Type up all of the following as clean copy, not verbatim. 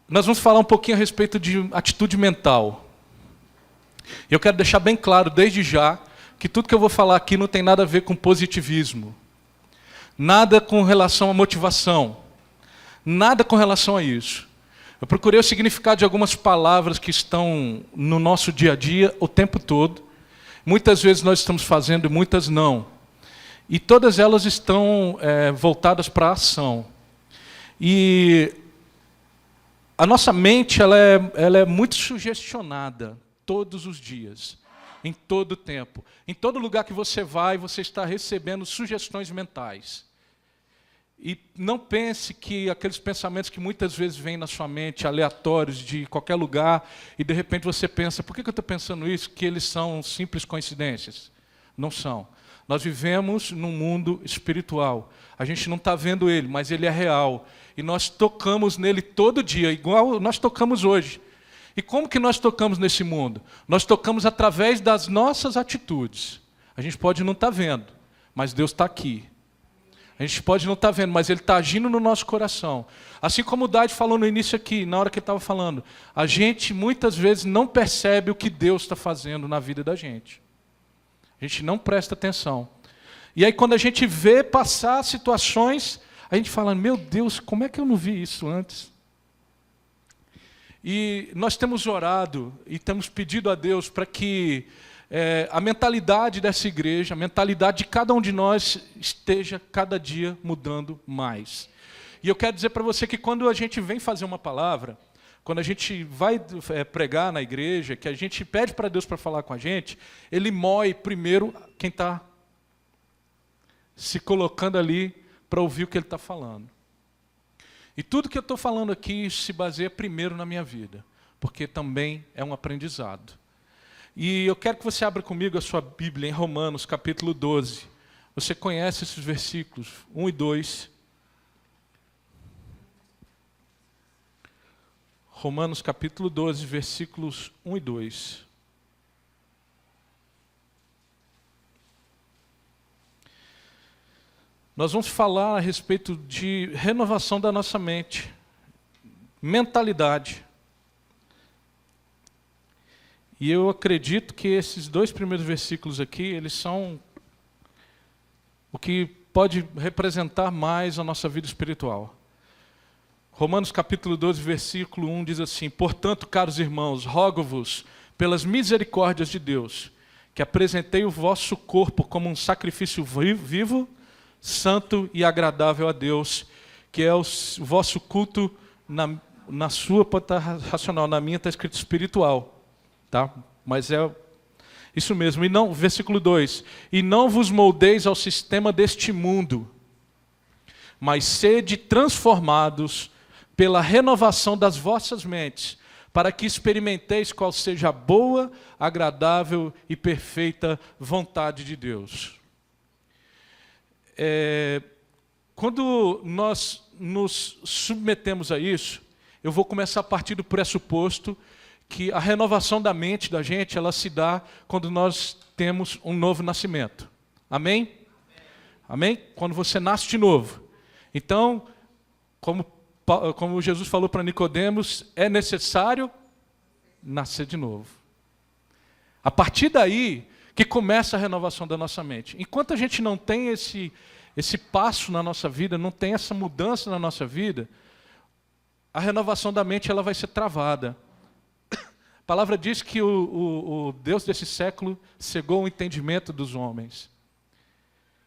nós vamos falar um pouquinho a respeito de atitude mental. Eu quero deixar bem claro, desde já, que tudo que eu vou falar aqui não tem nada a ver com positivismo. Nada com relação à motivação. Nada com relação a isso. Eu procurei o significado de algumas palavras que estão no nosso dia a dia o tempo todo. Muitas vezes nós estamos fazendo, muitas não. E todas elas estão voltadas para a ação. E a nossa mente ela é muito sugestionada todos os dias, em todo o tempo. Em todo lugar que você vai, você está recebendo sugestões mentais. E não pense que aqueles pensamentos que muitas vezes vêm na sua mente, aleatórios, de qualquer lugar, e de repente você pensa, por que eu estou pensando isso? Que eles são simples coincidências. Não são. Nós vivemos num mundo espiritual. A gente não está vendo ele, mas ele é real. E nós tocamos nele todo dia, igual nós tocamos hoje. E como que nós tocamos nesse mundo? Nós tocamos através das nossas atitudes. A gente pode não estar vendo, mas Deus está aqui. A gente pode não estar vendo, mas Ele está agindo no nosso coração. Assim como o Dade falou no início aqui, na hora que ele estava falando, a gente muitas vezes não percebe o que Deus está fazendo na vida da gente. A gente não presta atenção. E aí quando a gente vê passar situações, a gente fala, meu Deus, como é que eu não vi isso antes? E nós temos orado e temos pedido a Deus para que a mentalidade dessa igreja, a mentalidade de cada um de nós esteja cada dia mudando mais. E eu quero dizer para você que quando a gente vem fazer uma palavra, quando a gente vai pregar na igreja, que a gente pede para Deus para falar com a gente, Ele moe primeiro quem está se colocando ali para ouvir o que Ele está falando. E tudo que eu estou falando aqui se baseia primeiro na minha vida, porque também é um aprendizado. E eu quero que você abra comigo a sua Bíblia em Romanos, capítulo 12. Você conhece esses versículos 1 e 2. Romanos, capítulo 12, versículos 1 e 2. Nós vamos falar a respeito de renovação da nossa mente, mentalidade. E eu acredito que esses dois primeiros versículos aqui, eles são o que pode representar mais a nossa vida espiritual. Romanos capítulo 12, versículo 1 diz assim, portanto, caros irmãos, rogo-vos, pelas misericórdias de Deus, que apresentei o vosso corpo como um sacrifício vivo, santo e agradável a Deus, que é o vosso culto na sua pode estar racional, na minha está escrito espiritual. Tá? Mas é isso mesmo. E não, versículo 2. E não vos moldeis ao sistema deste mundo, mas sede transformados pela renovação das vossas mentes, para que experimenteis qual seja a boa, agradável e perfeita vontade de Deus. Quando nós nos submetemos a isso, eu vou começar a partir do pressuposto que a renovação da mente da gente, ela se dá quando nós temos um novo nascimento. Amém? Amém? Quando você nasce de novo. Então, como Jesus falou para Nicodemos, é necessário nascer de novo. A partir daí que começa a renovação da nossa mente. Enquanto a gente não tem esse passo na nossa vida, não tem essa mudança na nossa vida, a renovação da mente ela vai ser travada. A palavra diz que o Deus desse século cegou o entendimento dos homens.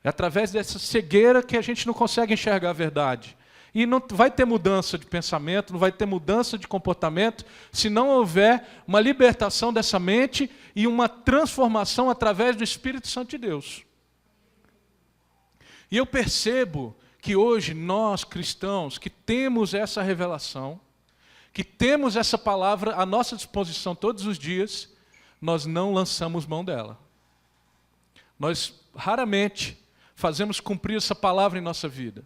É através dessa cegueira que a gente não consegue enxergar a verdade. E não vai ter mudança de pensamento, não vai ter mudança de comportamento, se não houver uma libertação dessa mente e uma transformação através do Espírito Santo de Deus. E eu percebo que hoje nós, cristãos, que temos essa revelação, que temos essa palavra à nossa disposição todos os dias, nós não lançamos mão dela. Nós raramente fazemos cumprir essa palavra em nossa vida.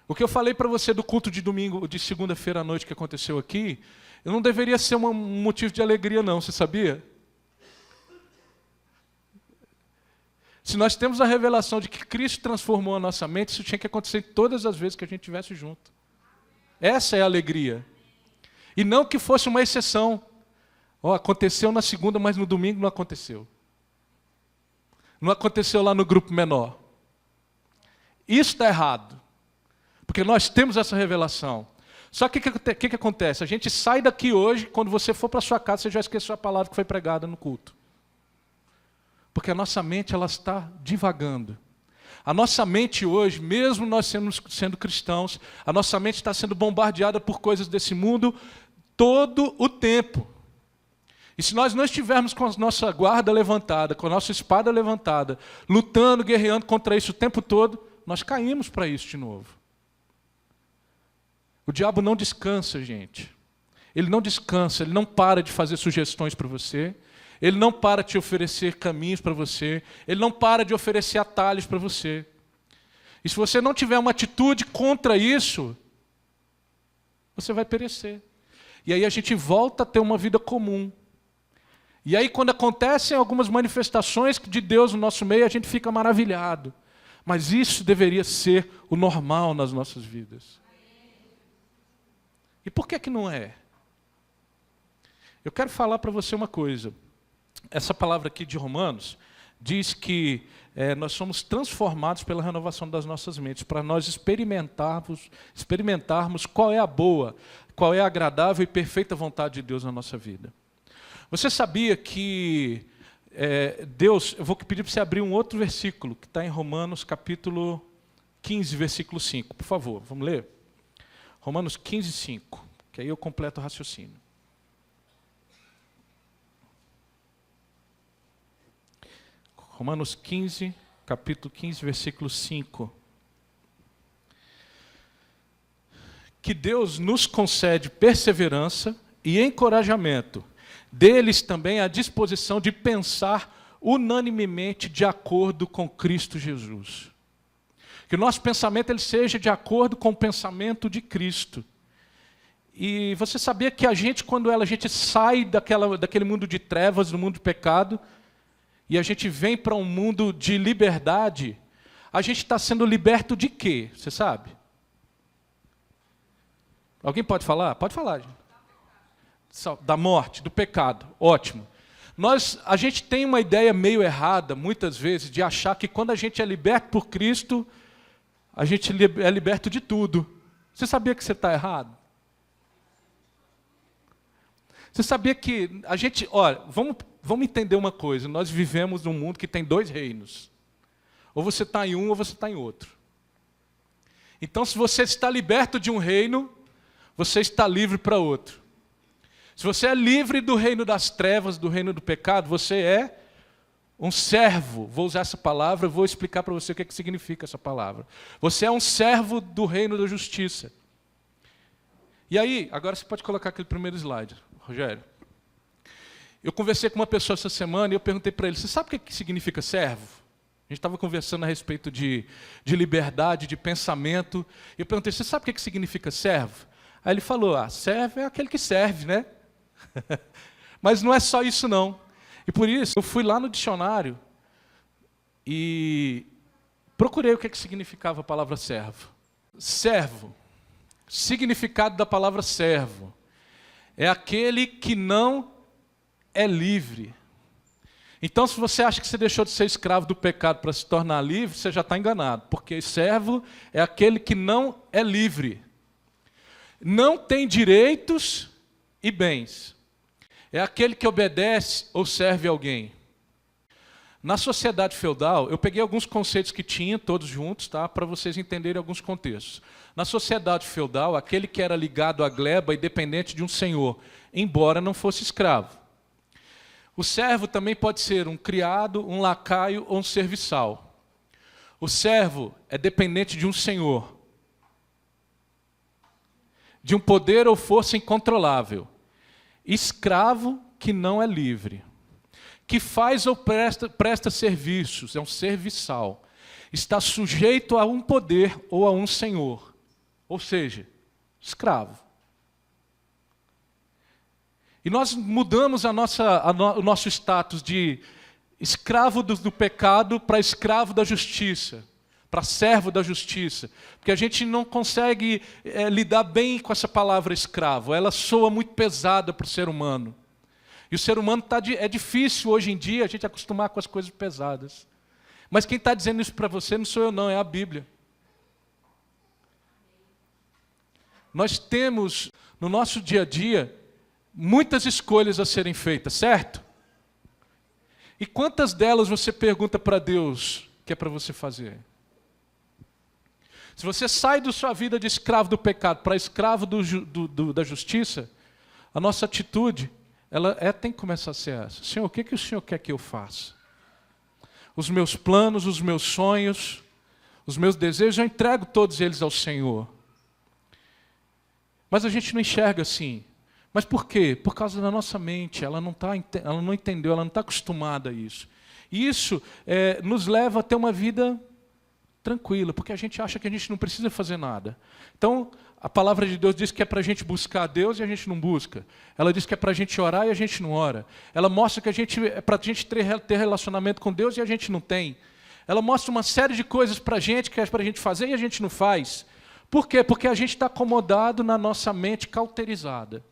O que eu falei para você do culto de domingo, de segunda-feira à noite que aconteceu aqui, não deveria ser um motivo de alegria não, você sabia? Se nós temos a revelação de que Cristo transformou a nossa mente, isso tinha que acontecer todas as vezes que a gente estivesse junto. Essa é a alegria. E não que fosse uma exceção. Aconteceu na segunda, mas no domingo não aconteceu. Não aconteceu lá no grupo menor. Isso está errado. Porque nós temos essa revelação. Só que o que acontece? A gente sai daqui hoje, quando você for para a sua casa, você já esqueceu a palavra que foi pregada no culto. Porque a nossa mente ela está divagando. A nossa mente hoje, mesmo nós sendo cristãos, a nossa mente está sendo bombardeada por coisas desse mundo todo o tempo. E se nós não estivermos com a nossa guarda levantada, com a nossa espada levantada, lutando, guerreando contra isso o tempo todo, nós caímos para isso de novo. O diabo não descansa, gente. Ele não descansa, ele não para de fazer sugestões para você, ele não para de te oferecer caminhos para você, ele não para de oferecer atalhos para você. E se você não tiver uma atitude contra isso, você vai perecer. E aí a gente volta a ter uma vida comum. E aí quando acontecem algumas manifestações de Deus no nosso meio, a gente fica maravilhado. Mas isso deveria ser o normal nas nossas vidas. E por que não é? Eu quero falar para você uma coisa. Essa palavra aqui de Romanos diz que nós somos transformados pela renovação das nossas mentes, para nós experimentarmos qual é a boa, qual é a agradável e perfeita vontade de Deus na nossa vida. Você sabia que Deus... Eu vou pedir para você abrir um outro versículo, que está em Romanos capítulo 15, versículo 5. Por favor, vamos ler? Romanos 15, 5, que aí eu completo o raciocínio. Romanos 15, capítulo 15, versículo 5. Que Deus nos concede perseverança e encorajamento, deles também a disposição de pensar unanimemente de acordo com Cristo Jesus. Que o nosso pensamento ele seja de acordo com o pensamento de Cristo. E você sabia que a gente, quando a gente sai daquele mundo de trevas, do mundo de pecado, e a gente vem para um mundo de liberdade, a gente está sendo liberto de quê? Você sabe? Alguém pode falar? Pode falar, gente. Da morte, do pecado. Ótimo. A gente tem uma ideia meio errada, muitas vezes, de achar que quando a gente é liberto por Cristo, a gente é liberto de tudo. Você sabia que você está errado? Você sabia que a gente... Olha, vamos entender uma coisa. Nós vivemos num mundo que tem dois reinos. Ou você está em um, ou você está em outro. Então, se você está liberto de um reino, você está livre para outro. Se você é livre do reino das trevas, do reino do pecado, você é um servo. Vou usar essa palavra, vou explicar para você o que significa essa palavra. Você é um servo do reino da justiça. E aí, agora você pode colocar aquele primeiro slide, Rogério. Eu conversei com uma pessoa essa semana e eu perguntei para ele, você sabe o que significa servo? A gente estava conversando a respeito de liberdade, de pensamento. E eu perguntei, você sabe o que significa servo? Aí ele falou, servo é aquele que serve, né? Mas não é só isso não. E por isso, eu fui lá no dicionário e procurei o que significava a palavra servo. Servo, significado da palavra servo, é aquele que não é livre. Então, se você acha que você deixou de ser escravo do pecado para se tornar livre, você já está enganado, porque servo é aquele que não é livre. Não tem direitos e bens. É aquele que obedece ou serve alguém. Na sociedade feudal, eu peguei alguns conceitos que tinha, todos juntos, tá, para vocês entenderem alguns contextos. Na sociedade feudal, aquele que era ligado à gleba e dependente de um senhor, embora não fosse escravo. O servo também pode ser um criado, um lacaio ou um serviçal. O servo é dependente de um senhor, de um poder ou força incontrolável. Escravo que não é livre. Que faz ou presta serviços, é um serviçal. Está sujeito a um poder ou a um senhor. Ou seja, escravo. E nós mudamos o nosso status de escravo do pecado para escravo da justiça. para servo da justiça, porque a gente não consegue lidar bem com essa palavra escravo, ela soa muito pesada para o ser humano. E o ser humano é difícil hoje em dia a gente acostumar com as coisas pesadas. Mas quem está dizendo isso para você não sou eu não, é a Bíblia. Nós temos, no nosso dia a dia, muitas escolhas a serem feitas, certo? E quantas delas você pergunta para Deus que é para você fazer? Se você sai da sua vida de escravo do pecado para escravo da justiça, a nossa atitude tem que começar a ser essa. Senhor, o que o Senhor quer que eu faça? Os meus planos, os meus sonhos, os meus desejos, eu entrego todos eles ao Senhor. Mas a gente não enxerga assim. Mas por quê? Por causa da nossa mente, ela não entendeu, ela não está acostumada a isso. E isso nos leva a ter uma vida tranquila, porque a gente acha que a gente não precisa fazer nada. Então, a palavra de Deus diz que é para a gente buscar a Deus e a gente não busca. Ela diz que é para a gente orar e a gente não ora. Ela mostra que é para a gente ter relacionamento com Deus e a gente não tem. Ela mostra uma série de coisas para a gente que é para a gente fazer e a gente não faz. Por quê? Porque a gente está acomodado na nossa mente cauterizada.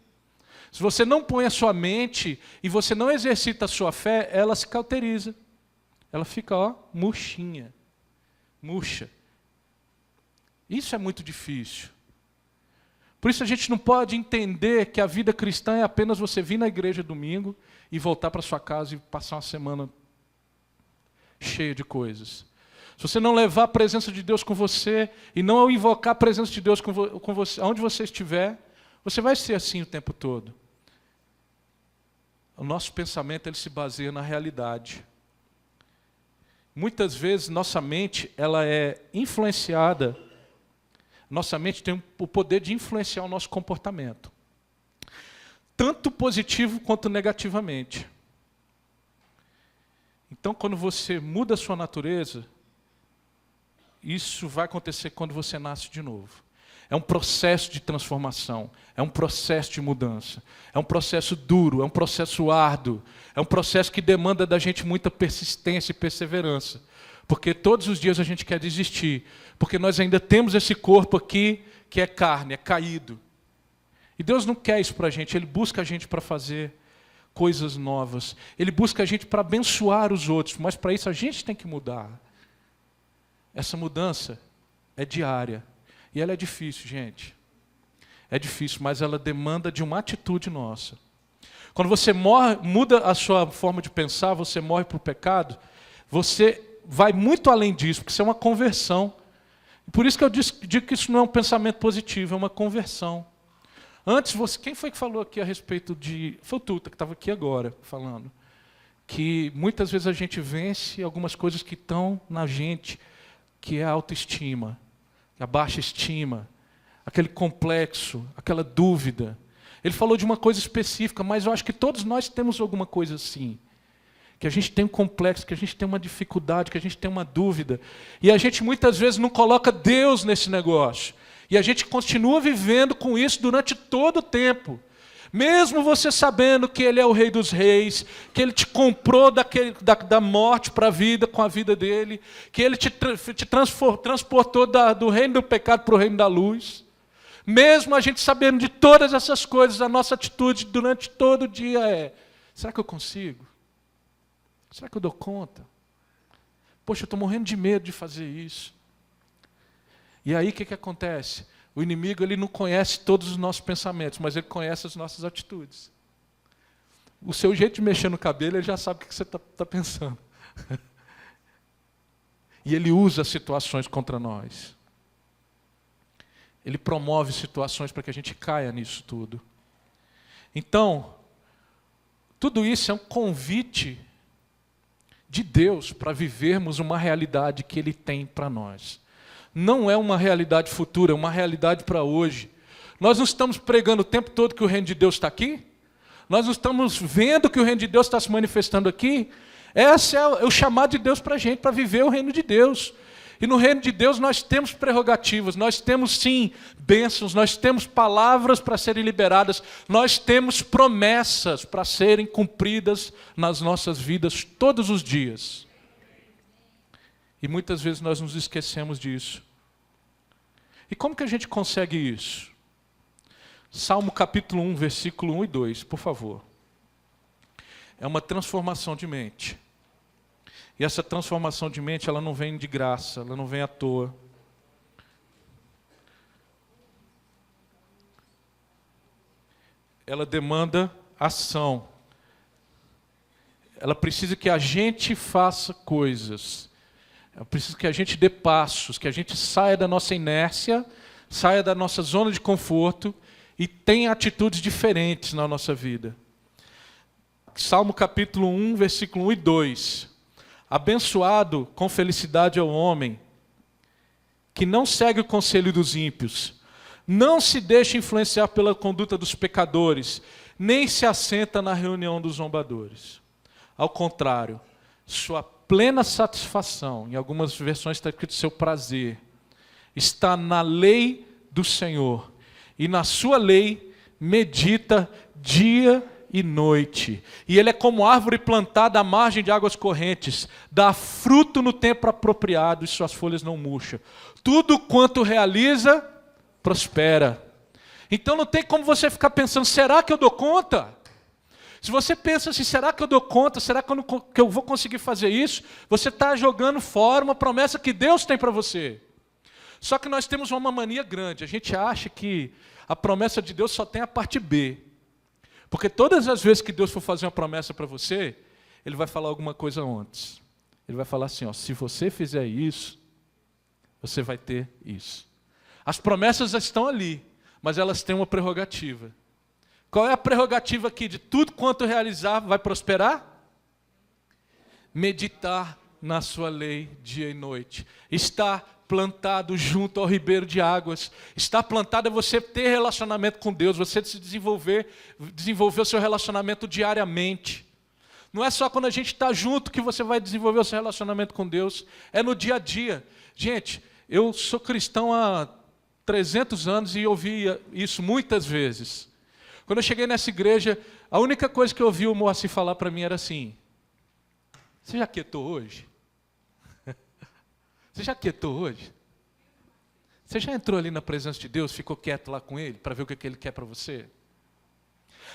Se você não põe a sua mente e você não exercita a sua fé, ela se cauteriza. Ela fica, murchinha. Murcha. Isso é muito difícil. Por isso a gente não pode entender que a vida cristã é apenas você vir na igreja domingo e voltar para sua casa e passar uma semana cheia de coisas. Se você não levar a presença de Deus com você e não invocar a presença de Deus com você, onde você estiver, você vai ser assim o tempo todo. O nosso pensamento ele se baseia na realidade. Muitas vezes nossa mente ela é influenciada, nossa mente tem o poder de influenciar o nosso comportamento. Tanto positivo quanto negativamente. Então, quando você muda a sua natureza, isso vai acontecer quando você nasce de novo. É um processo de transformação, é um processo de mudança, é um processo duro, é um processo árduo, é um processo que demanda da gente muita persistência e perseverança, porque todos os dias a gente quer desistir, porque nós ainda temos esse corpo aqui que é carne, é caído. E Deus não quer isso para a gente, Ele busca a gente para fazer coisas novas, Ele busca a gente para abençoar os outros, mas para isso a gente tem que mudar. Essa mudança é diária. E ela é difícil, gente. É difícil, mas ela demanda de uma atitude nossa. Quando você muda a sua forma de pensar, você morre para o pecado, você vai muito além disso, porque isso é uma conversão. Por isso que eu digo que isso não é um pensamento positivo, é uma conversão. Antes, quem foi que falou aqui a respeito de... Foi o Tuta, que estava aqui agora, falando. Que muitas vezes a gente vence algumas coisas que estão na gente, que é a autoestima. A baixa estima, aquele complexo, aquela dúvida. Ele falou de uma coisa específica, mas eu acho que todos nós temos alguma coisa assim. Que a gente tem um complexo, que a gente tem uma dificuldade, que a gente tem uma dúvida. E a gente muitas vezes não coloca Deus nesse negócio. E a gente continua vivendo com isso durante todo o tempo. Mesmo você sabendo que Ele é o Rei dos Reis, que Ele te comprou da morte para a vida com a vida dEle, que Ele te transportou do reino do pecado para o reino da luz. Mesmo a gente sabendo de todas essas coisas, a nossa atitude durante todo o dia é: será que eu consigo? Será que eu dou conta? Poxa, eu estou morrendo de medo de fazer isso. E aí o que acontece? O inimigo ele não conhece todos os nossos pensamentos, mas ele conhece as nossas atitudes. O seu jeito de mexer no cabelo, ele já sabe o que você está pensando. E ele usa situações contra nós. Ele promove situações para que a gente caia nisso tudo. Então, tudo isso é um convite de Deus para vivermos uma realidade que Ele tem para nós. Não é uma realidade futura, é uma realidade para hoje. Nós não estamos pregando o tempo todo que o reino de Deus está aqui? Nós não estamos vendo que o reino de Deus está se manifestando aqui? Esse é o chamado de Deus para a gente, para viver o reino de Deus. E no reino de Deus nós temos prerrogativas, nós temos sim bênçãos, nós temos palavras para serem liberadas, nós temos promessas para serem cumpridas nas nossas vidas todos os dias. E muitas vezes nós nos esquecemos disso. E como que a gente consegue isso? Salmo capítulo 1, versículo 1 e 2, por favor. É uma transformação de mente. E essa transformação de mente, ela não vem de graça, ela não vem à toa. Ela demanda ação. Ela precisa que a gente faça coisas. Ela precisa que a gente dê passos, que a gente saia da nossa inércia, saia da nossa zona de conforto e tenha atitudes diferentes na nossa vida. Salmo capítulo 1, versículo 1 e 2. Abençoado com felicidade é o homem que não segue o conselho dos ímpios, não se deixa influenciar pela conduta dos pecadores, nem se assenta na reunião dos zombadores. Ao contrário, sua plena satisfação, em algumas versões está escrito seu prazer, está na lei do Senhor, e na sua lei medita dia e noite. E ele é como árvore plantada à margem de águas correntes, dá fruto no tempo apropriado e suas folhas não murcham. Tudo quanto realiza, prospera. Então não tem como você ficar pensando, será que eu dou conta? Se você pensa assim, será que eu dou conta? Será que eu vou conseguir fazer isso? Você está jogando fora uma promessa que Deus tem para você. Só que nós temos uma mania grande. A gente acha que a promessa de Deus só tem a parte B. Porque todas as vezes que Deus for fazer uma promessa para você, Ele vai falar alguma coisa antes. Ele vai falar assim, ó, se você fizer isso, você vai ter isso. As promessas estão ali, mas elas têm uma prerrogativa. Qual é a prerrogativa aqui de tudo quanto realizar vai prosperar? Meditar na sua lei dia e noite. Estar plantado junto ao ribeiro de águas. Estar plantado é você ter relacionamento com Deus, você se desenvolver o seu relacionamento diariamente. Não é só quando a gente está junto que você vai desenvolver o seu relacionamento com Deus, é no dia a dia. Gente, eu sou cristão há 300 anos e ouvi isso muitas vezes. Quando eu cheguei nessa igreja, a única coisa que eu ouvi o Moacir falar para mim era assim, você já quietou hoje? Você já quietou hoje? Você já entrou ali na presença de Deus, ficou quieto lá com Ele, para ver o que Ele quer para você?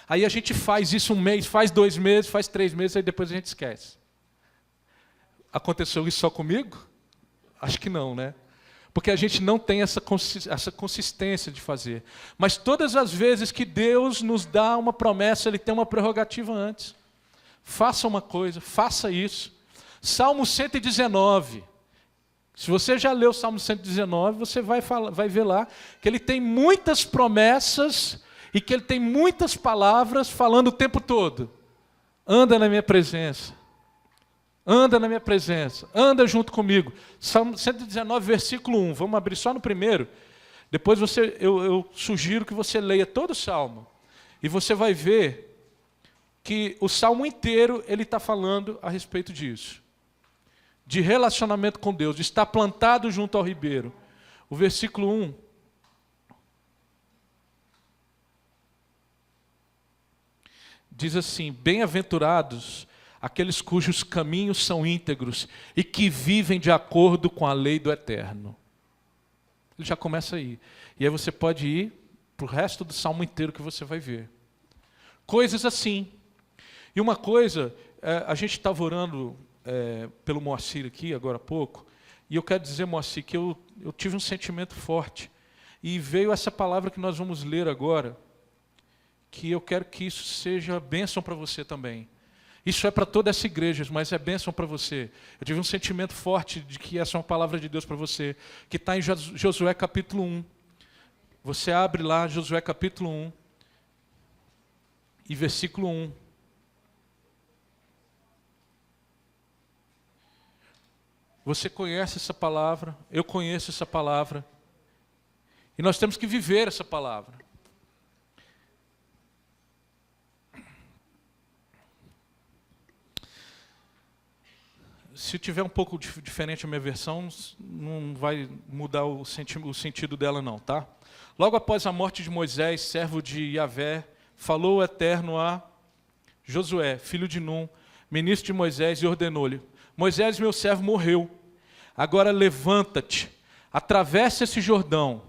Aí a gente faz isso um mês, faz 2 meses, faz 3 meses, aí depois a gente esquece. Aconteceu isso só comigo? Acho que não, né? Porque a gente não tem essa consistência de fazer. Mas todas as vezes que Deus nos dá uma promessa, Ele tem uma prerrogativa antes. Faça uma coisa, faça isso. Salmo 119. Se você já leu o Salmo 119, você vai ver lá que ele tem muitas promessas e que ele tem muitas palavras falando o tempo todo. Anda na minha presença. Anda na minha presença. Anda junto comigo. Salmo 119, versículo 1. Vamos abrir só no primeiro. Depois eu sugiro que você leia todo o Salmo. E você vai ver que o Salmo inteiro ele está falando a respeito disso. De relacionamento com Deus, de estar plantado junto ao ribeiro. O versículo 1. Diz assim, bem-aventurados aqueles cujos caminhos são íntegros e que vivem de acordo com a lei do Eterno. Ele já começa aí. E aí você pode ir para o resto do Salmo inteiro que você vai ver. Coisas assim. E uma coisa, a gente estava orando pelo Moacir aqui, agora há pouco, e eu quero dizer, Moacir, que eu tive um sentimento forte. E veio essa palavra que nós vamos ler agora, que eu quero que isso seja bênção para você também. Isso é para toda essa igreja, mas é bênção para você. Eu tive um sentimento forte de que essa é uma palavra de Deus para você, que está em Josué capítulo 1. Você abre lá Josué capítulo 1 e versículo 1. Você conhece essa palavra, eu conheço essa palavra, e nós temos que viver essa palavra. Se tiver um pouco diferente a minha versão, não vai mudar o sentido dela não, tá? Logo após a morte de Moisés, servo de Yahvé, falou o Eterno a Josué, filho de Num, ministro de Moisés, e ordenou-lhe, Moisés, meu servo, morreu. Agora levanta-te, atravessa esse Jordão,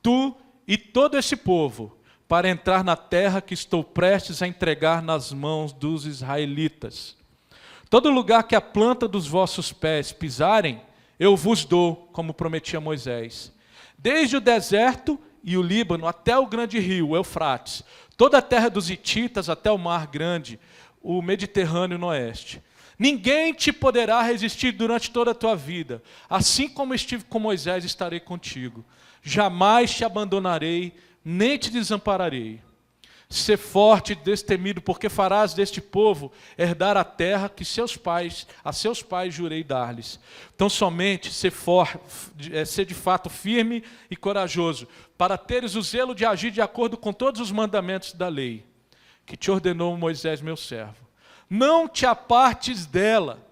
tu e todo esse povo, para entrar na terra que estou prestes a entregar nas mãos dos israelitas. Todo lugar que a planta dos vossos pés pisarem, eu vos dou, como prometi a Moisés. Desde o deserto e o Líbano até o grande rio, o Eufrates, toda a terra dos hititas até o mar grande, o Mediterrâneo no oeste. Ninguém te poderá resistir durante toda a tua vida. Assim como estive com Moisés, estarei contigo. Jamais te abandonarei, nem te desampararei. Sê forte e destemido, porque farás deste povo herdar a terra que a seus pais jurei dar-lhes. Então somente ser de fato firme e corajoso, para teres o zelo de agir de acordo com todos os mandamentos da lei, que te ordenou Moisés, meu servo. Não te apartes dela,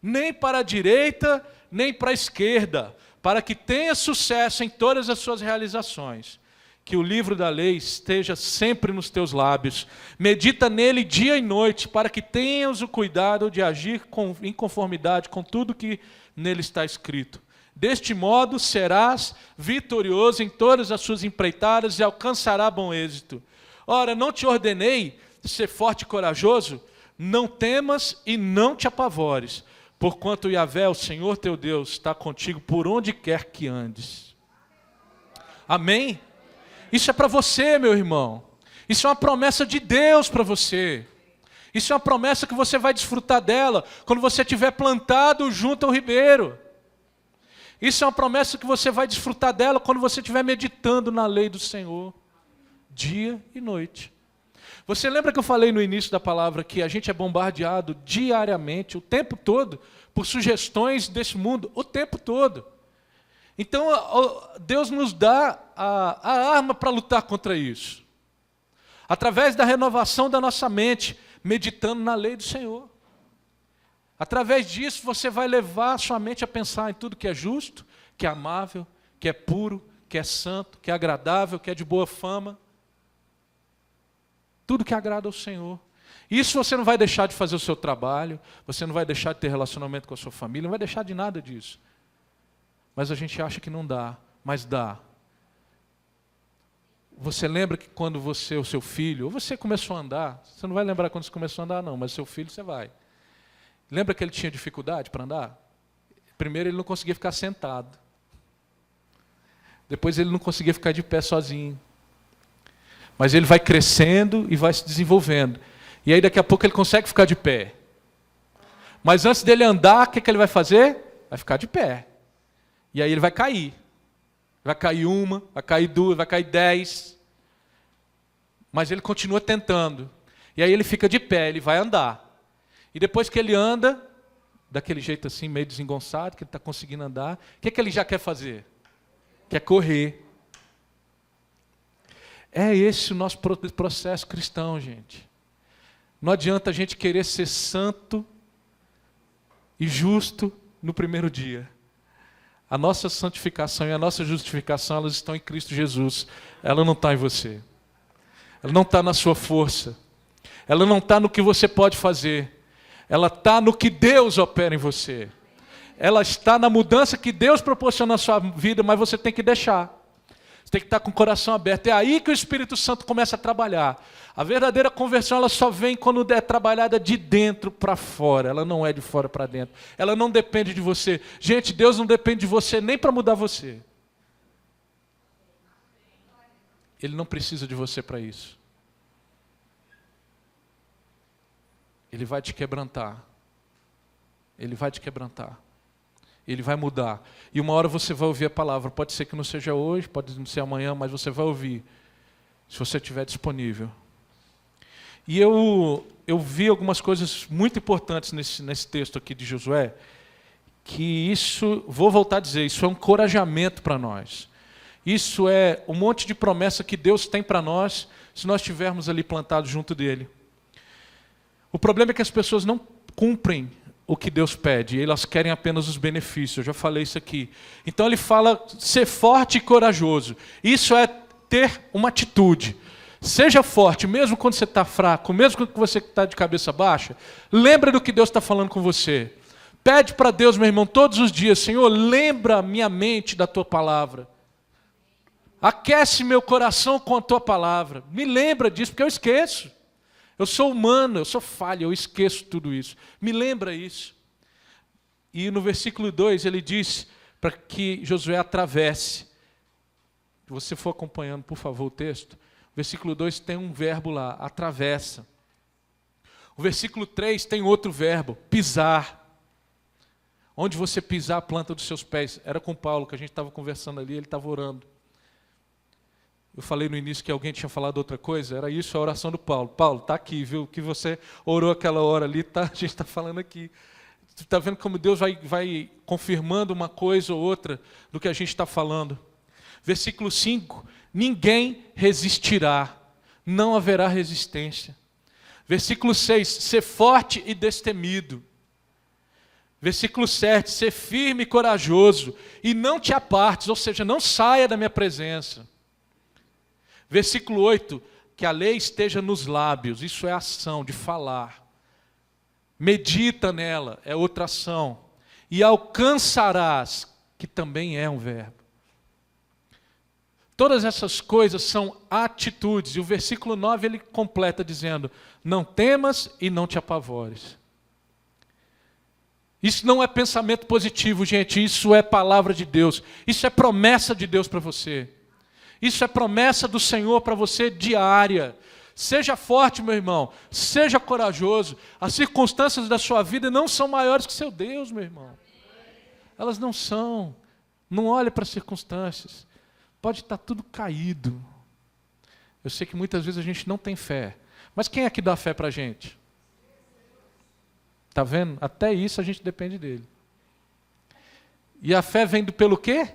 nem para a direita, nem para a esquerda, para que tenhas sucesso em todas as suas realizações. Que o livro da lei esteja sempre nos teus lábios. Medita nele dia e noite, para que tenhas o cuidado de agir em conformidade com tudo que nele está escrito. Deste modo serás vitorioso em todas as suas empreitadas e alcançará bom êxito. Ora, não te ordenei ser forte e corajoso? Não temas e não te apavores, porquanto Yahvé, o Senhor teu Deus, está contigo por onde quer que andes. Amém? Isso é para você, meu irmão. Isso é uma promessa de Deus para você. Isso é uma promessa que você vai desfrutar dela quando você estiver plantado junto ao ribeiro. Isso é uma promessa que você vai desfrutar dela quando você estiver meditando na lei do Senhor, dia e noite. Você lembra que eu falei no início da palavra que a gente é bombardeado diariamente, o tempo todo, por sugestões desse mundo, o tempo todo. Então, Deus nos dá a arma para lutar contra isso. Através da renovação da nossa mente, meditando na lei do Senhor. Através disso, você vai levar a sua mente a pensar em tudo que é justo, que é amável, que é puro, que é santo, que é agradável, que é de boa fama. Tudo que agrada ao Senhor. Isso você não vai deixar de fazer o seu trabalho, você não vai deixar de ter relacionamento com a sua família, não vai deixar de nada disso. Mas a gente acha que não dá, mas dá. Você lembra que quando você, o seu filho, ou você começou a andar, você não vai lembrar quando você começou a andar não, mas seu filho você vai. Lembra que ele tinha dificuldade para andar? Primeiro ele não conseguia ficar sentado. Depois ele não conseguia ficar de pé sozinho. Mas ele vai crescendo e vai se desenvolvendo. E aí daqui a pouco ele consegue ficar de pé. Mas antes dele andar, o que ele vai fazer? Vai ficar de pé. E aí ele vai cair. Vai cair uma, vai cair duas, vai cair 10. Mas ele continua tentando. E aí ele fica de pé, ele vai andar. E depois que ele anda, daquele jeito assim, meio desengonçado, que ele está conseguindo andar, o que ele já quer fazer? Quer correr. É esse o nosso processo cristão, gente. Não adianta a gente querer ser santo e justo no primeiro dia. A nossa santificação e a nossa justificação, elas estão em Cristo Jesus. Ela não está em você. Ela não está na sua força. Ela não está no que você pode fazer. Ela está no que Deus opera em você. Ela está na mudança que Deus proporciona na sua vida, mas você tem que deixar. Você tem que estar com o coração aberto. É aí que o Espírito Santo começa a trabalhar. A verdadeira conversão, ela só vem quando é trabalhada de dentro para fora. Ela não é de fora para dentro. Ela não depende de você. Gente, Deus não depende de você nem para mudar você. Ele não precisa de você para isso. Ele vai te quebrantar. Ele vai te quebrantar. Ele vai mudar. E uma hora você vai ouvir a palavra. Pode ser que não seja hoje, pode não ser amanhã, mas você vai ouvir. Se você estiver disponível. E eu vi algumas coisas muito importantes nesse texto aqui de Josué. Que isso, vou voltar a dizer, isso é um encorajamento para nós. Isso é um monte de promessa que Deus tem para nós, se nós estivermos ali plantados junto dele. O problema é que as pessoas não cumprem o que Deus pede, elas querem apenas os benefícios, eu já falei isso aqui. Então ele fala, ser forte e corajoso. Isso é ter uma atitude. Seja forte, mesmo quando você está fraco, mesmo quando você está de cabeça baixa, lembra do que Deus está falando com você. Pede para Deus, meu irmão, todos os dias: Senhor, lembra minha mente da tua palavra. Aquece meu coração com a tua palavra. Me lembra disso, porque eu esqueço. Eu sou humano, eu sou falho, eu esqueço tudo isso. Me lembra isso. E no versículo 2 ele diz para que Josué atravesse. Se você for acompanhando, por favor, o texto. O versículo 2 tem um verbo lá, atravessa. O versículo 3 tem outro verbo, pisar. Onde você pisar a planta dos seus pés. Era com Paulo, que a gente estava conversando ali, ele estava orando. Eu falei no início que alguém tinha falado outra coisa, era isso, a oração do Paulo. Paulo, está aqui, viu? O que você orou aquela hora ali, tá, a gente está falando aqui. Você está vendo como Deus vai confirmando uma coisa ou outra do que a gente está falando. Versículo 5, ninguém resistirá, não haverá resistência. Versículo 6, ser forte e destemido. Versículo 7, ser firme e corajoso, e não te apartes, ou seja, não saia da minha presença. Versículo 8, que a lei esteja nos lábios, isso é ação, de falar. Medita nela, é outra ação. E alcançarás, que também é um verbo. Todas essas coisas são atitudes, e o versículo 9 ele completa dizendo: não temas e não te apavores. Isso não é pensamento positivo, gente, isso é palavra de Deus, isso é promessa de Deus para você. Isso é promessa do Senhor para você diária. Seja forte, meu irmão, seja corajoso. As circunstâncias da sua vida não são maiores que seu Deus, meu irmão. Elas não são. Não olhe para as circunstâncias. Pode estar tudo caído. Eu sei que muitas vezes a gente não tem fé. Mas quem é que dá fé para a gente? Está vendo? Até isso a gente depende dele. E a fé vem pelo quê?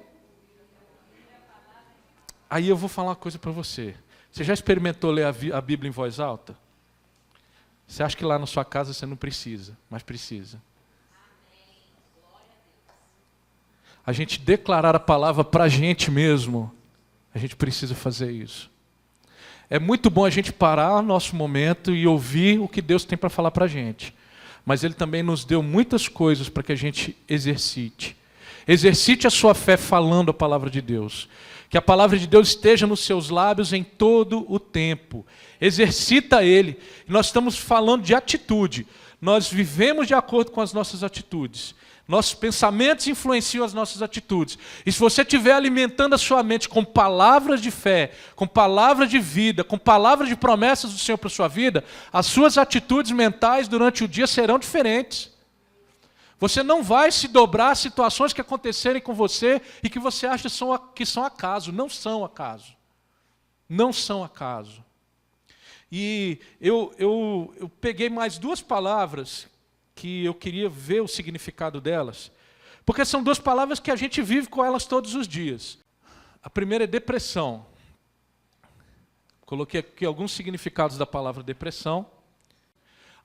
Aí eu vou falar uma coisa para você. Você já experimentou ler a Bíblia em voz alta? Você acha que lá na sua casa você não precisa, mas precisa. A gente declarar a palavra para a gente mesmo, a gente precisa fazer isso. É muito bom a gente parar o nosso momento e ouvir o que Deus tem para falar para a gente. Mas Ele também nos deu muitas coisas para que a gente exercite. Exercite a sua fé falando a palavra de Deus. Que a palavra de Deus esteja nos seus lábios em todo o tempo. Exercita Ele. Nós estamos falando de atitude. Nós vivemos de acordo com as nossas atitudes. Nossos pensamentos influenciam as nossas atitudes. E se você estiver alimentando a sua mente com palavras de fé, com palavras de vida, com palavras de promessas do Senhor para a sua vida, as suas atitudes mentais durante o dia serão diferentes. Você não vai se dobrar a situações que acontecerem com você e que você acha que são acaso. Não são acaso. Não são acaso. E eu peguei mais duas palavras que eu queria ver o significado delas, porque são duas palavras que a gente vive com elas todos os dias. A primeira é depressão. Coloquei aqui alguns significados da palavra depressão.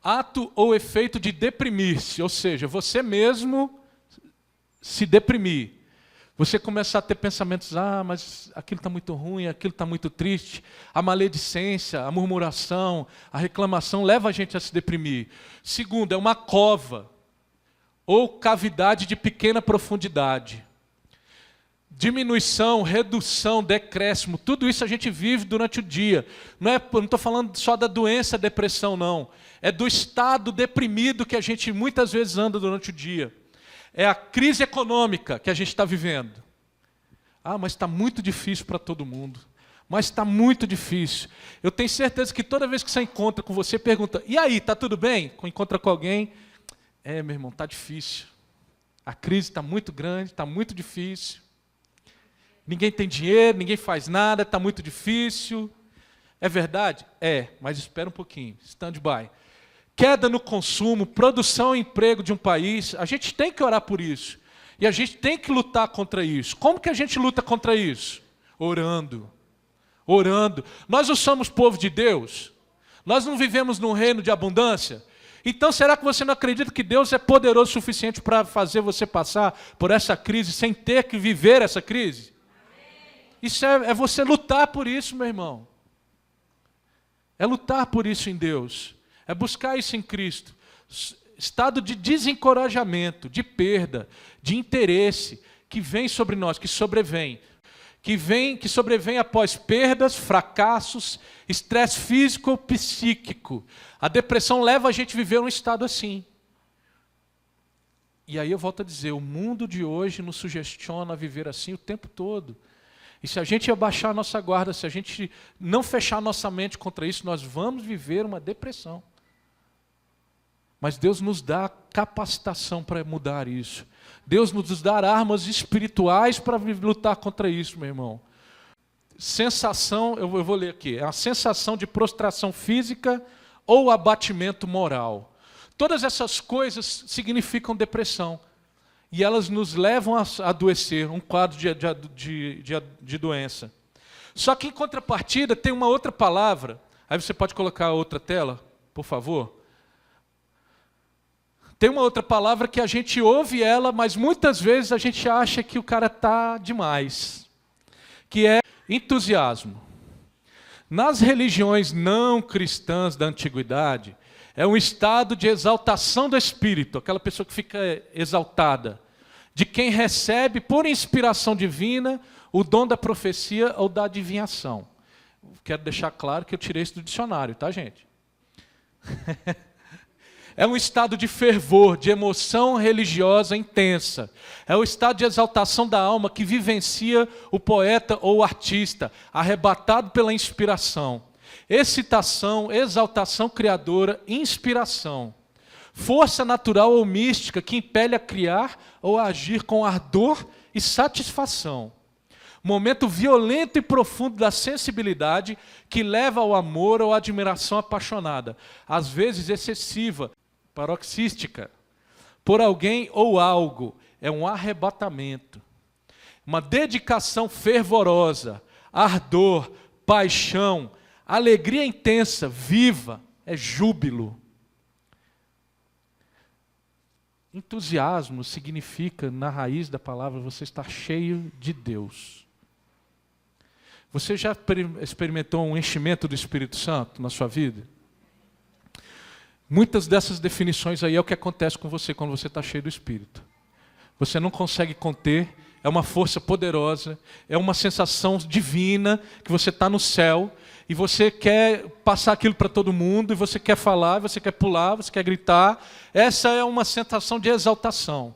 Ato ou efeito de deprimir-se, ou seja, você mesmo se deprimir. Você começar a ter pensamentos, mas aquilo está muito ruim, aquilo está muito triste. A maledicência, a murmuração, a reclamação leva a gente a se deprimir. Segundo, é uma cova ou cavidade de pequena profundidade. Diminuição, redução, decréscimo, tudo isso a gente vive durante o dia. Não estou falando só da doença, depressão, não. É do estado deprimido que a gente muitas vezes anda durante o dia. É a crise econômica que a gente está vivendo. Mas está muito difícil para todo mundo. Mas está muito difícil. Eu tenho certeza que toda vez que você encontra com você, pergunta: e aí, está tudo bem? Encontra com alguém, meu irmão, está difícil. A crise está muito grande, está muito difícil. Ninguém tem dinheiro, ninguém faz nada, está muito difícil. É verdade? Mas espera um pouquinho. Stand-by. Queda no consumo, produção e emprego de um país, a gente tem que orar por isso. E a gente tem que lutar contra isso. Como que a gente luta contra isso? Orando. Orando. Nós não somos povo de Deus? Nós não vivemos num reino de abundância? Então será que você não acredita que Deus é poderoso o suficiente para fazer você passar por essa crise sem ter que viver essa crise? Isso é você lutar por isso, meu irmão. É lutar por isso em Deus. É buscar isso em Cristo. estado de desencorajamento, de perda, de interesse, que vem sobre nós, que sobrevém. Que sobrevém após perdas, fracassos, estresse físico ou psíquico. A depressão leva a gente a viver um estado assim. E aí eu volto a dizer, o mundo de hoje nos sugestiona a viver assim o tempo todo. E se a gente abaixar a nossa guarda, se a gente não fechar a nossa mente contra isso, nós vamos viver uma depressão. Mas Deus nos dá capacitação para mudar isso. Deus nos dá armas espirituais para lutar contra isso, meu irmão. Sensação, eu vou ler aqui, é a sensação de prostração física ou abatimento moral. Todas essas coisas significam depressão. E elas nos levam a adoecer, um quadro de doença. Só que em contrapartida tem uma outra palavra. Aí você pode colocar a outra tela, por favor. Tem uma outra palavra que a gente ouve ela, mas muitas vezes a gente acha que o cara está demais. Que é entusiasmo. Nas religiões não cristãs da antiguidade, é um estado de exaltação do espírito, aquela pessoa que fica exaltada, de quem recebe por inspiração divina o dom da profecia ou da adivinhação. Quero deixar claro que eu tirei isso do dicionário, tá, gente? É um estado de fervor, de emoção religiosa intensa. É o estado de exaltação da alma que vivencia o poeta ou o artista, arrebatado pela inspiração. Excitação, exaltação criadora, inspiração. Força natural ou mística que impele a criar ou a agir com ardor e satisfação. Momento violento e profundo da sensibilidade que leva ao amor ou à admiração apaixonada, às vezes excessiva, paroxística, por alguém ou algo. É um arrebatamento. Uma dedicação fervorosa, ardor, paixão, alegria intensa, viva, é júbilo. Entusiasmo significa, na raiz da palavra, você estar cheio de Deus. Você já experimentou um enchimento do Espírito Santo na sua vida? Muitas dessas definições aí é o que acontece com você quando você está cheio do Espírito. Você não consegue conter, é uma força poderosa, é uma sensação divina que você está no céu e você quer passar aquilo para todo mundo, e você quer falar, você quer pular, você quer gritar. Essa é uma sensação de exaltação.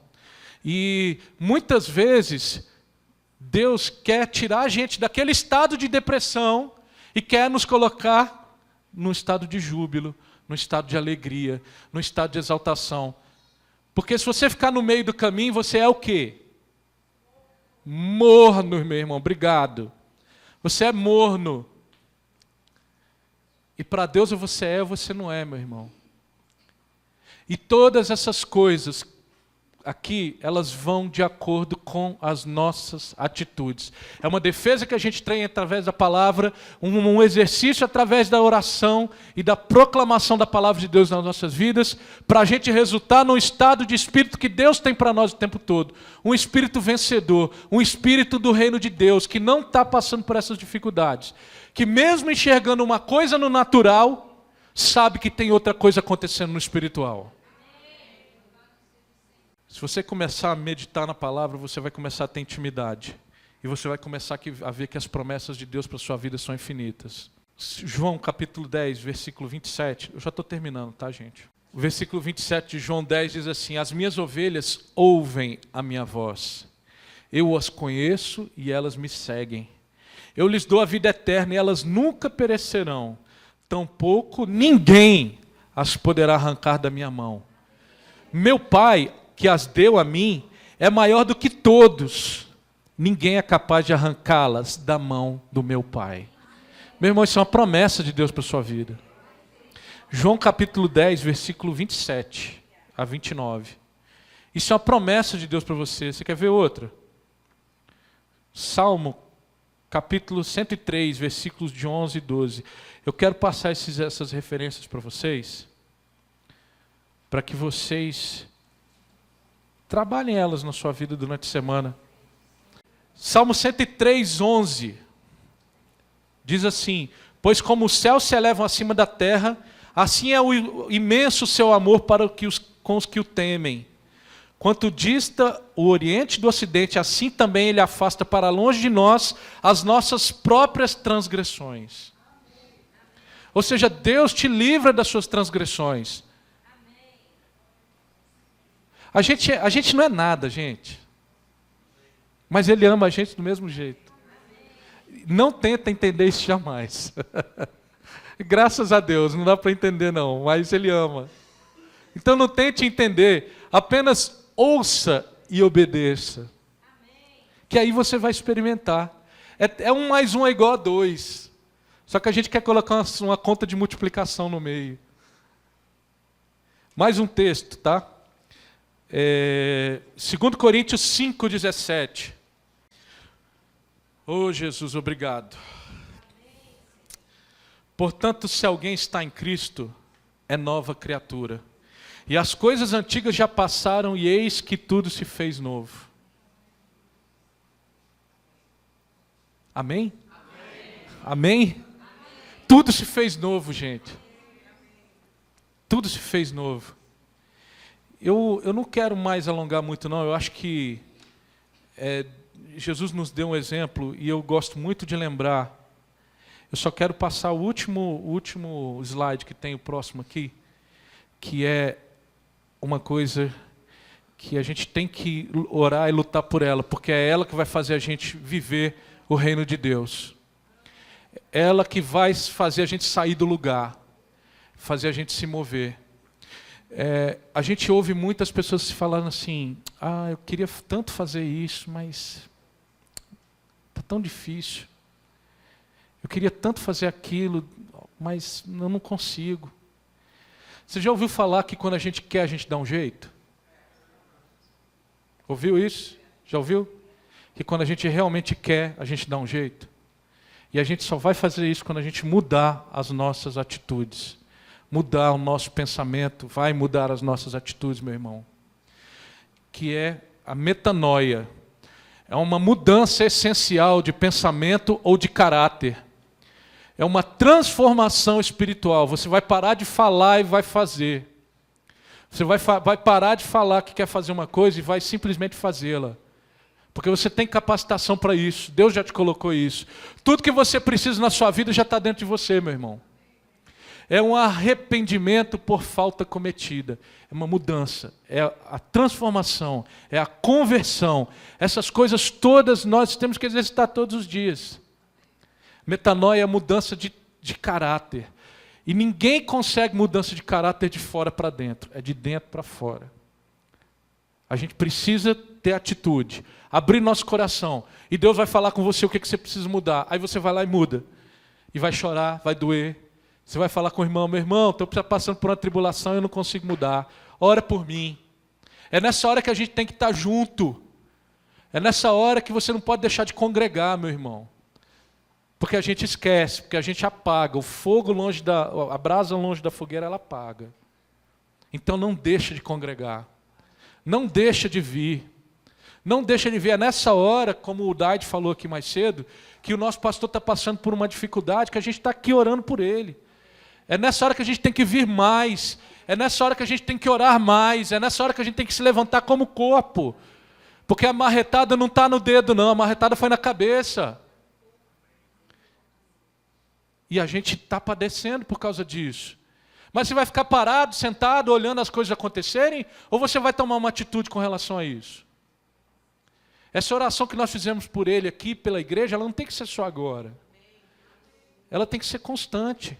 E muitas vezes Deus quer tirar a gente daquele estado de depressão e quer nos colocar num estado de júbilo, num estado de alegria, num estado de exaltação. Porque se você ficar no meio do caminho, você é o quê? Morno, meu irmão, obrigado. Você é morno. E para Deus ou você é ou você não é, meu irmão. E todas essas coisas aqui, elas vão de acordo com as nossas atitudes. É uma defesa que a gente tem através da palavra, um exercício através da oração e da proclamação da palavra de Deus nas nossas vidas, para a gente resultar num estado de espírito que Deus tem para nós o tempo todo. Um espírito vencedor, um espírito do reino de Deus, que não está passando por essas dificuldades. Que mesmo enxergando uma coisa no natural, sabe que tem outra coisa acontecendo no espiritual. Se você começar a meditar na palavra, você vai começar a ter intimidade. E você vai começar a ver que as promessas de Deus para a sua vida são infinitas. João capítulo 10, versículo 27. Eu já estou terminando, tá, gente? O versículo 27 de João 10 diz assim: as minhas ovelhas ouvem a minha voz. Eu as conheço e elas me seguem. Eu lhes dou a vida eterna e elas nunca perecerão. Tampouco ninguém as poderá arrancar da minha mão. Meu Pai, que as deu a mim, é maior do que todos. Ninguém é capaz de arrancá-las da mão do meu Pai. Meu irmão, isso é uma promessa de Deus para a sua vida. João capítulo 10, versículo 27 a 29. Isso é uma promessa de Deus para você. Você quer ver outra? Salmo capítulo 103, versículos de 11 e 12. Eu quero passar essas referências para vocês, para que vocês trabalhem elas na sua vida durante a semana. Salmo 103, 11. Diz assim: pois como os céus se elevam acima da terra, assim é o imenso seu amor para com os que o temem. Quanto dista o Oriente do Ocidente, assim também ele afasta para longe de nós as nossas próprias transgressões. Ou seja, Deus te livra das suas transgressões. A gente não é nada, gente. Mas Ele ama a gente do mesmo jeito. Não tenta entender isso jamais. Graças a Deus, não dá para entender não, mas Ele ama. Então não tente entender, apenas ouça e obedeça. Que aí você vai experimentar. É 1 mais 1 é igual a 2. Só que a gente quer colocar uma conta de multiplicação no meio. Mais um texto, tá? 2 Coríntios 5,17. Oh, Jesus, obrigado. Portanto, se alguém está em Cristo, é nova criatura. E as coisas antigas já passaram, e eis que tudo se fez novo. Amém? Amém? Tudo se fez novo, gente. Tudo se fez novo. Eu não quero mais alongar muito, não. Eu acho que Jesus nos deu um exemplo, e eu gosto muito de lembrar. Eu só quero passar o último slide que tem, o próximo aqui, que é uma coisa que a gente tem que orar e lutar por ela, porque é ela que vai fazer a gente viver o reino de Deus. Ela que vai fazer a gente sair do lugar, fazer a gente se mover. A gente ouve muitas pessoas se falando assim, eu queria tanto fazer isso, mas está tão difícil. Eu queria tanto fazer aquilo, mas eu não consigo. Você já ouviu falar que quando a gente quer, a gente dá um jeito? Ouviu isso? Já ouviu? Que quando a gente realmente quer, a gente dá um jeito. E a gente só vai fazer isso quando a gente mudar as nossas atitudes. Mudar o nosso pensamento, vai mudar as nossas atitudes, meu irmão. Que é a metanoia. É uma mudança essencial de pensamento ou de caráter. É uma transformação espiritual. Você vai parar de falar e vai fazer. Você vai parar de falar que quer fazer uma coisa e vai simplesmente fazê-la. Porque você tem capacitação para isso. Deus já te colocou isso. Tudo que você precisa na sua vida já está dentro de você, meu irmão. É um arrependimento por falta cometida. É uma mudança. É a transformação. É a conversão. Essas coisas todas nós temos que exercitar todos os dias. Metanoia é mudança de caráter. E ninguém consegue mudança de caráter de fora para dentro. É de dentro para fora. A gente precisa ter atitude. Abrir nosso coração. E Deus vai falar com você o que você precisa mudar. Aí você vai lá e muda. E vai chorar, vai doer. Você vai falar com o irmão, meu irmão, estou passando por uma tribulação e eu não consigo mudar. Ora por mim. É nessa hora que a gente tem que estar junto. É nessa hora que você não pode deixar de congregar, meu irmão. Porque a gente esquece, porque a gente apaga. O fogo a brasa longe da fogueira, ela apaga. Então não deixa de congregar. Não deixa de vir. Não deixa de vir. É nessa hora, como o Daide falou aqui mais cedo, que o nosso pastor está passando por uma dificuldade, que a gente está aqui orando por ele. É nessa hora que a gente tem que vir mais. É nessa hora que a gente tem que orar mais. É nessa hora que a gente tem que se levantar como corpo. Porque a marretada não está no dedo, não. A marretada foi na cabeça. E a gente está padecendo por causa disso. Mas você vai ficar parado, sentado, olhando as coisas acontecerem? Ou você vai tomar uma atitude com relação a isso? Essa oração que nós fizemos por ele aqui, pela igreja, ela não tem que ser só agora. Ela tem que ser constante.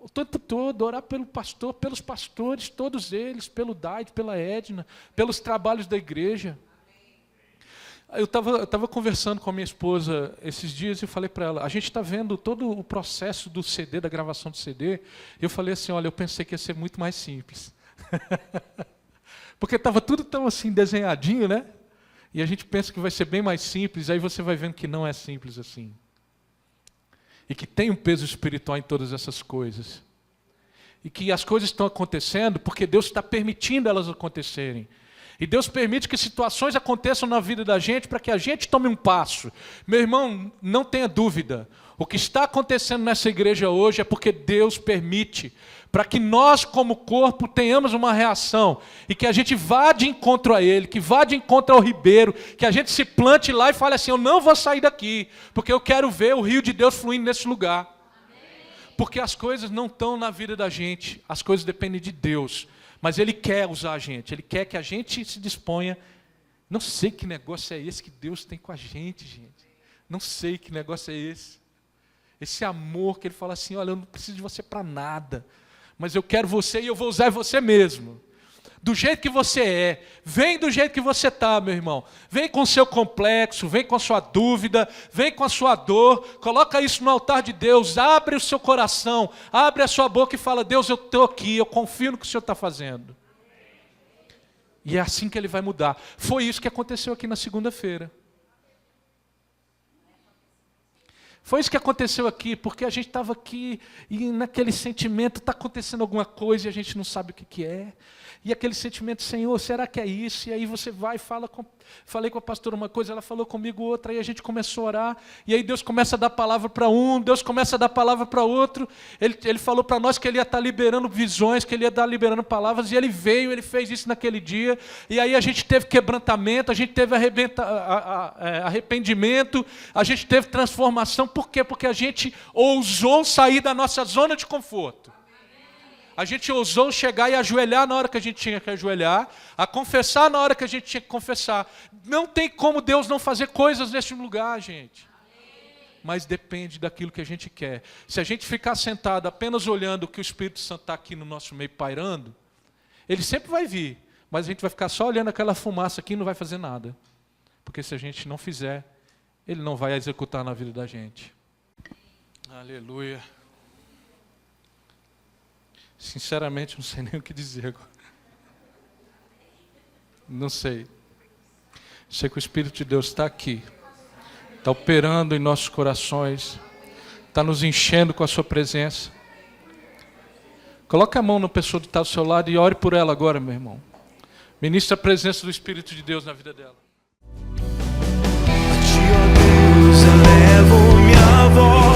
O tempo todo, orar pelo pastor, pelos pastores, todos eles, pelo Daide, pela Edna, pelos trabalhos da igreja. Eu estava conversando com a minha esposa esses dias e falei para ela, a gente está vendo todo o processo do CD, da gravação do CD, e eu falei assim, olha, eu pensei que ia ser muito mais simples. Porque estava tudo tão assim desenhadinho, né? E a gente pensa que vai ser bem mais simples, aí você vai vendo que não é simples assim. E que tem um peso espiritual em todas essas coisas. E que as coisas estão acontecendo porque Deus está permitindo elas acontecerem. E Deus permite que situações aconteçam na vida da gente para que a gente tome um passo. Meu irmão, não tenha dúvida. O que está acontecendo nessa igreja hoje é porque Deus permite, para que nós, como corpo, tenhamos uma reação e que a gente vá de encontro a Ele, que vá de encontro ao ribeiro, que a gente se plante lá e fale assim: eu não vou sair daqui, porque eu quero ver o rio de Deus fluindo nesse lugar. Porque as coisas não estão na vida da gente, as coisas dependem de Deus. Mas Ele quer usar a gente, Ele quer que a gente se disponha. Não sei que negócio é esse que Deus tem com a gente, gente. Não sei que negócio é esse. Esse amor que Ele fala assim: olha, eu não preciso de você para nada, mas eu quero você e eu vou usar você mesmo. Do jeito que você é, vem do jeito que você está, meu irmão. Vem com o seu complexo, vem com a sua dúvida, vem com a sua dor, coloca isso no altar de Deus, abre o seu coração, abre a sua boca e fala: Deus, eu estou aqui, eu confio no que o Senhor está fazendo. E é assim que Ele vai mudar. Foi isso que aconteceu aqui na segunda-feira. Foi isso que aconteceu aqui, porque a gente estava aqui e naquele sentimento, está acontecendo alguma coisa e a gente não sabe o que é. E aquele sentimento: Senhor, será que é isso? E aí você vai e falei com a pastora uma coisa, ela falou comigo outra, aí a gente começou a orar, e aí Deus começa a dar palavra para um, Deus começa a dar palavra para outro. Ele falou para nós que Ele ia estar liberando visões, que Ele ia estar liberando palavras, e Ele veio, Ele fez isso naquele dia, e aí a gente teve quebrantamento, a gente teve arrependimento, a gente teve transformação. Por quê? Porque a gente ousou sair da nossa zona de conforto. A gente ousou chegar e ajoelhar na hora que a gente tinha que ajoelhar, a confessar na hora que a gente tinha que confessar. Não tem como Deus não fazer coisas nesse lugar, gente. Mas depende daquilo que a gente quer. Se a gente ficar sentado apenas olhando o que o Espírito Santo está aqui no nosso meio pairando, Ele sempre vai vir, mas a gente vai ficar só olhando aquela fumaça aqui e não vai fazer nada. Porque se a gente não fizer, Ele não vai executar na vida da gente. Aleluia. Sinceramente, não sei nem o que dizer agora. Não sei. Sei que o Espírito de Deus está aqui. Está operando em nossos corações. Está nos enchendo com a sua presença. Coloque a mão na pessoa que está ao seu lado e ore por ela agora, meu irmão. Ministre a presença do Espírito de Deus na vida dela. A ti, ó Deus, elevo minha voz.